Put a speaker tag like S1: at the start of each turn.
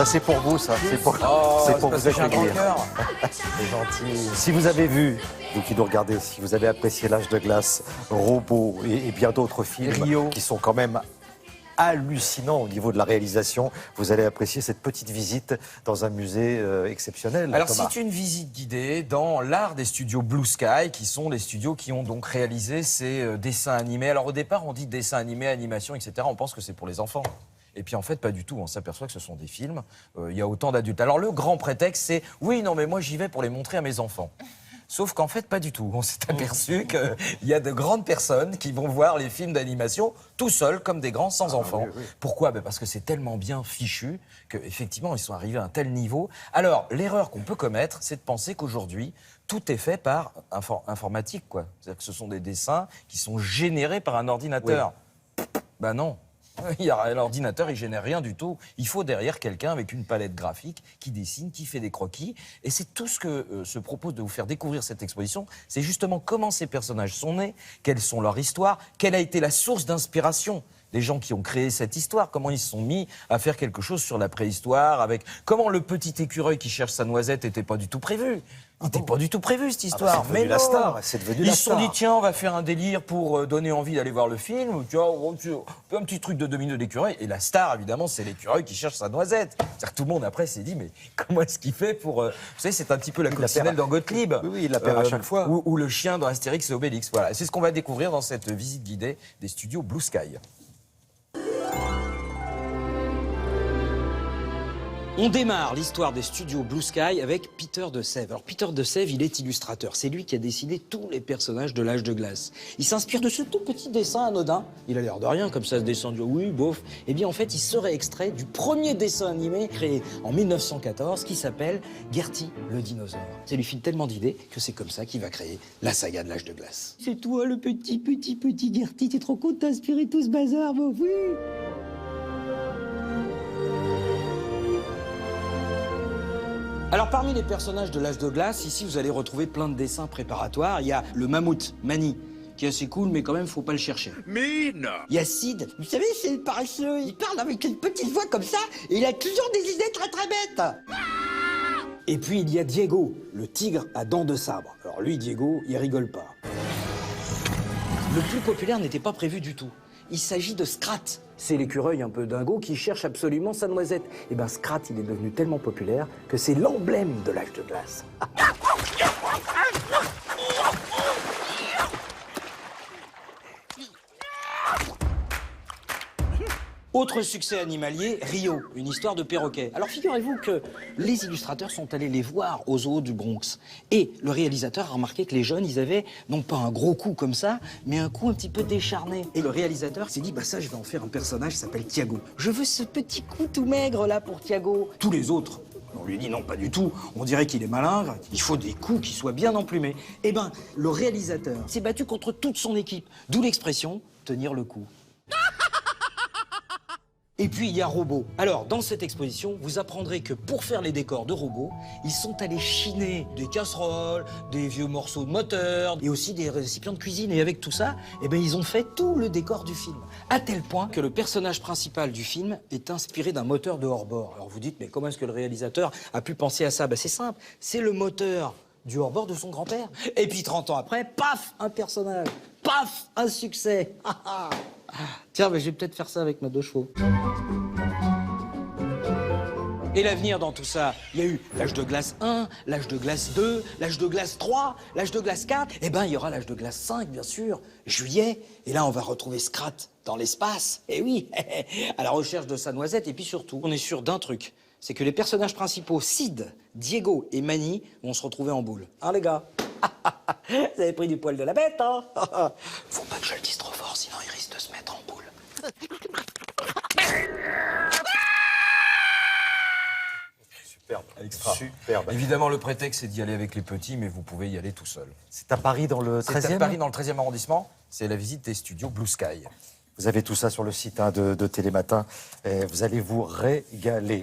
S1: Ça, c'est pour vous, ça. C'est pour, c'est pour vous accueillir. C'est gentil. Si vous avez vu, vous qui nous regardez, si vous avez apprécié L'Âge de glace, Robot et bien d'autres films
S2: Rio,
S1: qui sont quand même hallucinants au niveau de la réalisation, vous allez apprécier cette petite visite dans un musée exceptionnel.
S2: Alors
S1: Thomas.
S2: c'est une visite guidée dans l'art des studios Blue Sky, qui sont les studios qui ont donc réalisé ces dessins animés. Alors au départ on dit dessins animés, animation, etc. On pense que c'est pour les enfants. Et puis en fait pas du tout, on s'aperçoit que ce sont des films, il y a autant d'adultes. Alors le grand prétexte c'est « oui non mais moi j'y vais pour les montrer à mes enfants ». Sauf qu'en fait, pas du tout. On s'est aperçu qu'il y a de grandes personnes qui vont voir les films d'animation tout seuls, comme des grands, sans enfants.
S1: Oui, oui.
S2: Pourquoi ? Parce que c'est tellement bien fichu qu'effectivement, ils sont arrivés à un tel niveau. Alors, l'erreur qu'on peut commettre, c'est de penser qu'aujourd'hui, tout est fait par informatique, quoi. C'est-à-dire que ce sont des dessins qui sont générés par un ordinateur. Ben non. L'ordinateur, il génère rien du tout. Il faut derrière quelqu'un avec une palette graphique qui dessine, qui fait des croquis. Et c'est tout ce que se propose de vous faire découvrir cette exposition. C'est justement comment ces personnages sont nés, quelles sont leurs histoires, quelle a été la source d'inspiration des gens qui ont créé cette histoire, comment ils se sont mis à faire quelque chose sur la préhistoire, avec comment le petit écureuil qui cherche sa noisette n'était pas du tout il n'était pas du tout prévu, cette histoire.
S1: C'est devenu la star, c'est devenu la
S2: Ils se sont
S1: star.
S2: dit, tiens, on va faire un délire pour donner envie d'aller voir le film. Tu vois, un petit truc de 2 minutes d'écureuil. Et la star, évidemment, c'est l'écureuil qui cherche sa noisette. C'est-à-dire que tout le monde, après, s'est dit, mais comment est-ce qu'il fait pour... Vous savez, c'est un petit peu la coccinelle dans Gottlieb.
S1: Oui, il la perd à chaque fois.
S2: Ou le chien dans Astérix et Obélix. Voilà, c'est ce qu'on va découvrir dans cette visite guidée des studios Blue Sky. On démarre l'histoire des studios Blue Sky avec Peter de Sèvres. Alors Peter de Sèvres, il est illustrateur. C'est lui qui a dessiné tous les personnages de l'Âge de glace. Il s'inspire de ce tout petit dessin anodin. Il a l'air de rien, comme ça, ce dessin de oui, bof. Eh bien, en fait, il serait extrait du premier dessin animé créé en 1914 qui s'appelle Gertie le dinosaure. Ça lui file tellement d'idées que c'est comme ça qu'il va créer la saga de l'Âge de glace.
S3: C'est toi le petit Gertie, t'es trop content d'inspirer tout ce bazar, mon oui.
S2: Alors parmi les personnages de l'Âge de glace, ici vous allez retrouver plein de dessins préparatoires. Il y a le mammouth, Manny, qui est assez cool, mais quand même faut pas le chercher.
S4: Mine.
S3: Il y a Sid, vous savez, c'est le paresseux, il parle avec une petite voix comme ça, et il a toujours des idées très très bêtes.
S2: Et puis il y a Diego, le tigre à dents de sabre. Alors lui, Diego, il rigole pas. Le plus populaire n'était pas prévu du tout. Il s'agit de Scrat. C'est l'écureuil un peu dingo qui cherche absolument sa noisette. Et ben Scrat, il est devenu tellement populaire que c'est l'emblème de l'Âge de glace. Autre succès animalier, Rio, une histoire de perroquet. Alors figurez-vous que les illustrateurs sont allés les voir aux zoos du Bronx. Et le réalisateur a remarqué que les jeunes, ils avaient non pas un gros cou comme ça, mais un cou un petit peu décharné. Et le réalisateur s'est dit, bah ça, je vais en faire un personnage qui s'appelle Tiago. Je veux ce petit cou tout maigre là pour Tiago. Tous les autres, on lui dit non, pas du tout. On dirait qu'il est malingre, il faut des coups qui soient bien emplumés. Eh ben, le réalisateur s'est battu contre toute son équipe. D'où l'expression, tenir le coup. Et puis il y a Robot. Alors dans cette exposition, vous apprendrez que pour faire les décors de Robot, ils sont allés chiner des casseroles, des vieux morceaux de moteur et aussi des récipients de cuisine. Et avec tout ça, eh ben, ils ont fait tout le décor du film. À tel point que le personnage principal du film est inspiré d'un moteur de hors-bord. Alors vous dites, mais comment est-ce que le réalisateur a pu penser à ça ? Ben, c'est simple, c'est le moteur du hors-bord de son grand-père. Et puis 30 ans après, paf, un personnage. Paf, un succès. Tiens, je vais peut-être faire ça avec ma 2 chevaux. Et l'avenir dans tout ça, il y a eu l'Âge de glace 1, l'Âge de glace 2, l'Âge de glace 3, l'Âge de glace 4. Eh ben, il y aura l'Âge de glace 5, bien sûr, juillet. Et là, on va retrouver Scrat dans l'espace. Eh oui, à la recherche de sa noisette. Et puis surtout, on est sûr d'un truc. C'est que les personnages principaux, Sid, Diego et Manny, vont se retrouver en boule. Hein, les gars? Vous avez pris du poil de la bête, hein? Faut pas que je le dise trop fort, sinon il risque de se mettre en boule.
S1: Superbe.
S2: Extra.
S1: Superbe.
S2: Évidemment, le prétexte, c'est d'y aller avec les petits, mais vous pouvez y aller tout seul.
S1: C'est à Paris dans le 13e.
S2: C'est à Paris, dans le 13e arrondissement. C'est la visite des studios Blue Sky.
S1: Vous avez tout ça sur le site de Télématin. Vous allez vous régaler.